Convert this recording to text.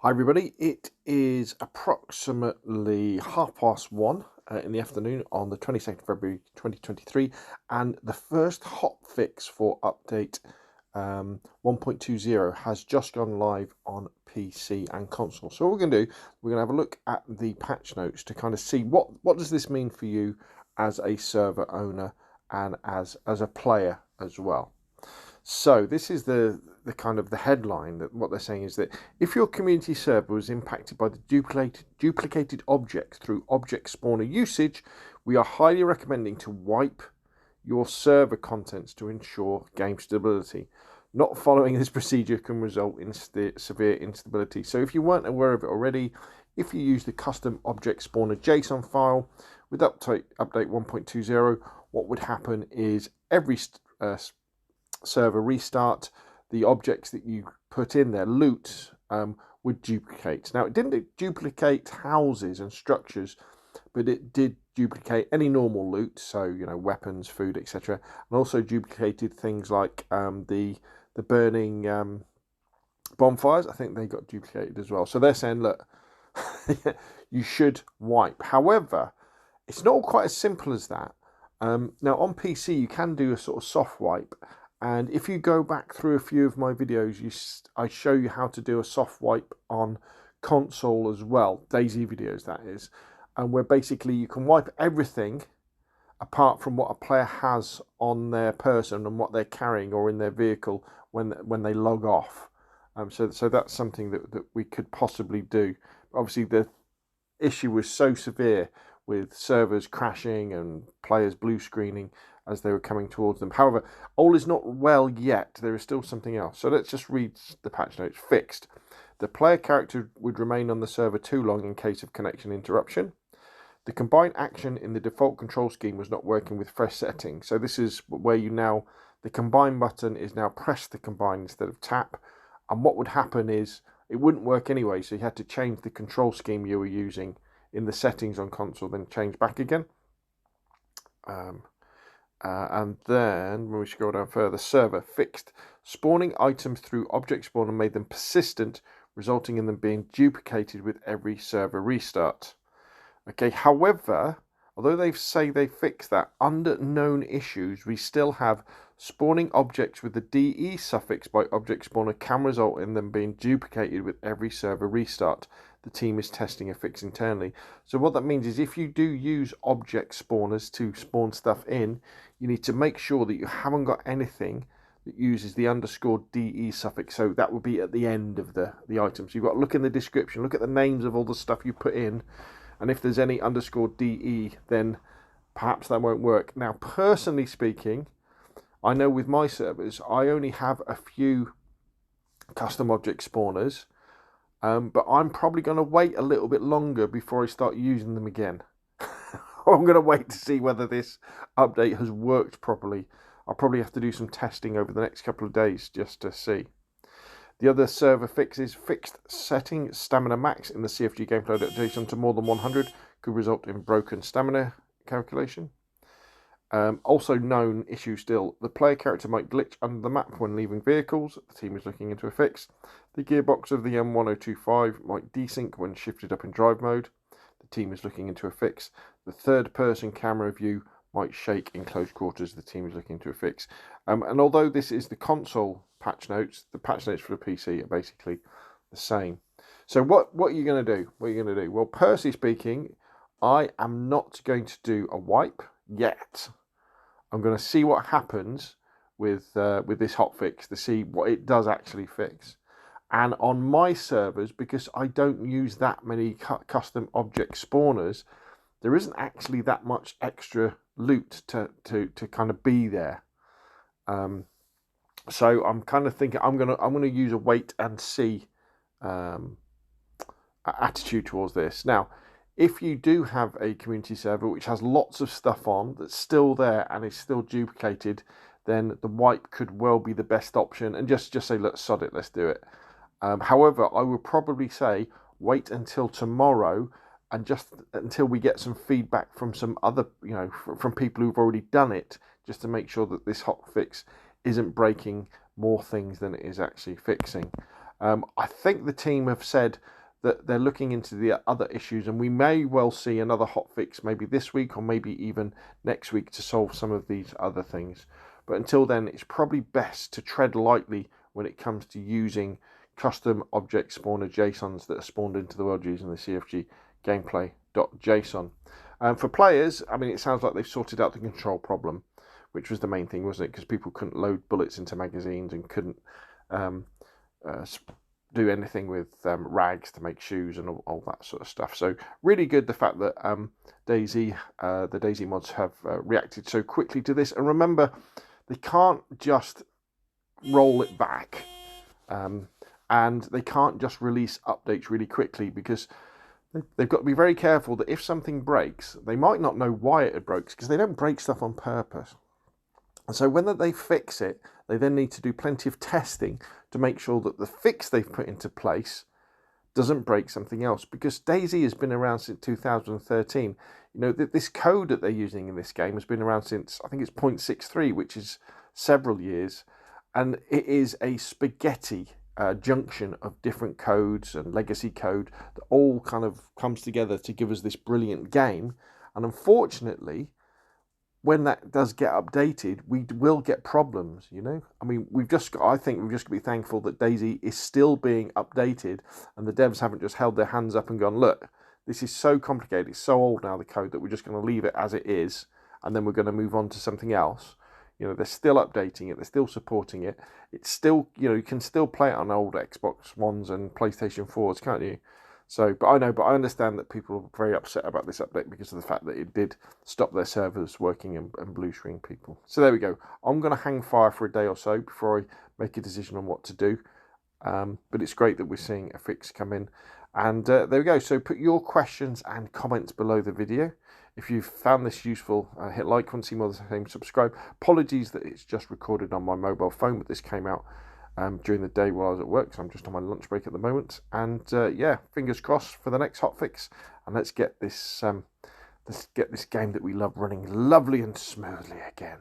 Hi everybody, it is approximately 1:30 in the afternoon on the 22nd of February 2023, and the first hotfix for update 1.20 has just gone live on PC and console. So what we're going to do, we're going to have a look at the patch notes to kind of see what does this mean for you as a server owner and as a player as well. So this is the kind of the headline, that what they're saying is that if your community server was impacted by the duplicated objects through object spawner usage, we are highly recommending to wipe your server contents to ensure game stability. Not following this procedure can result in severe instability. So if you weren't aware of it already, if you use the custom object spawner JSON file with update 1.20, what would happen is every server restart, the objects that you put in there, loot, would duplicate. Now, it didn't duplicate houses and structures, but it did duplicate any normal loot, so weapons, food, etc., and also duplicated things like the burning bonfires. I think they got duplicated as well. So they're saying, look, you should wipe. However, it's not quite as simple as that. Now on PC you can do a sort of soft wipe, and if you go back through a few of my videos, I show you how to do a soft wipe on console as well, DayZ videos that is, and where basically you can wipe everything apart from what a player has on their person and what they're carrying or in their vehicle when they log off. So that's something that we could possibly do. Obviously the issue was so severe with servers crashing and players blue screening as they were coming towards them. However, all is not well yet. There is still something else. So let's just read the patch notes. Fixed. The player character would remain on the server too long in case of connection interruption. The combine action in the default control scheme was not working with fresh settings. So this is where the combine button is now press the combine instead of tap. And what would happen is it wouldn't work anyway. So you had to change the control scheme you were using in the settings on console, then change back again. And then when we scroll down further, server fixed. Spawning items through object spawner made them persistent, resulting in them being duplicated with every server restart. Okay, however, although they say they fixed that, under known issues, we still have spawning objects with the DE suffix by object spawner can result in them being duplicated with every server restart. The team is testing a fix internally. So what that means is if you do use object spawners to spawn stuff in, you need to make sure that you haven't got anything that uses the underscore DE suffix. So that would be at the end of the item. So you've got to look in the description, look at the names of all the stuff you put in, and if there's any underscore DE, then perhaps that won't work. Now, personally speaking, I know with my servers, I only have a few custom object spawners, but I'm probably going to wait a little bit longer before I start using them again. I'm going to wait to see whether this update has worked properly. I'll probably have to do some testing over the next couple of days just to see. The other server fix is fixed setting stamina max in the CFG gameplay adaptation to more than 100 could result in broken stamina calculation. Also known issue still, the player character might glitch under the map when leaving vehicles. The team is looking into a fix. The gearbox of the M1025 might desync when shifted up in drive mode. The team is looking into a fix. The third person camera view might shake in close quarters. The team is looking into a fix. And although this is the console patch notes, the patch notes for the PC are basically the same. So what are you going to do? What are you going to do? Well, personally speaking, I am not going to do a wipe yet. I'm going to see what happens with this hotfix to see what it does actually fix. And on my servers, because I don't use that many custom object spawners, there isn't actually that much extra loot to kind of be there. So I'm kind of thinking I'm gonna use a wait and see attitude towards this. Now, if you do have a community server which has lots of stuff on that's still there and is still duplicated, then the wipe could well be the best option. And just say, look, sod it, let's do it. However, I would probably say wait until tomorrow and just until we get some feedback from some other, from people who've already done it, just to make sure that this hotfix isn't breaking more things than it is actually fixing. I think the team have said that they're looking into the other issues, and we may well see another hotfix maybe this week or maybe even next week to solve some of these other things. But until then, it's probably best to tread lightly when it comes to using custom object spawner JSONs that are spawned into the world using the CFG gameplay.json. For players, I mean, it sounds like they've sorted out the control problem, which was the main thing, wasn't it? Because people couldn't load bullets into magazines and couldn't do anything with rags to make shoes and all that sort of stuff. So really good the fact that DayZ, the DayZ mods have reacted so quickly to this. And remember, they can't just roll it back, and they can't just release updates really quickly, because they've got to be very careful that if something breaks, they might not know why it breaks, because they don't break stuff on purpose. And so when they fix it, they then need to do plenty of testing to make sure that the fix they've put into place doesn't break something else. Because DayZ has been around since 2013. You know, this code that they're using in this game has been around since, I think it's 0.63, which is several years. And it is a spaghetti junction of different codes and legacy code that all kind of comes together to give us this brilliant game. And unfortunately, when that does get updated, we will get problems, you know. I mean, I think we've just got to be thankful that DayZ is still being updated, and the devs haven't just held their hands up and gone, look, this is so complicated, it's so old now, the code, that we're just going to leave it as it is, and then we're going to move on to something else. You know, they're still updating it, they're still supporting it. It's still, you know, you can still play it on old Xbox Ones and PlayStation 4s, can't you? So, but I understand that people are very upset about this update because of the fact that it did stop their servers working and blue screen people. So there we go. I'm going to hang fire for a day or so before I make a decision on what to do. But it's great that we're seeing a fix come in. And there we go. So put your questions and comments below the video. If you've found this useful, hit like, want to see more of the same, subscribe. Apologies that it's just recorded on my mobile phone, but this came out during the day while I was at work, so I'm just on my lunch break at the moment. And yeah, fingers crossed for the next hotfix, and let's get this game that we love running lovely and smoothly again.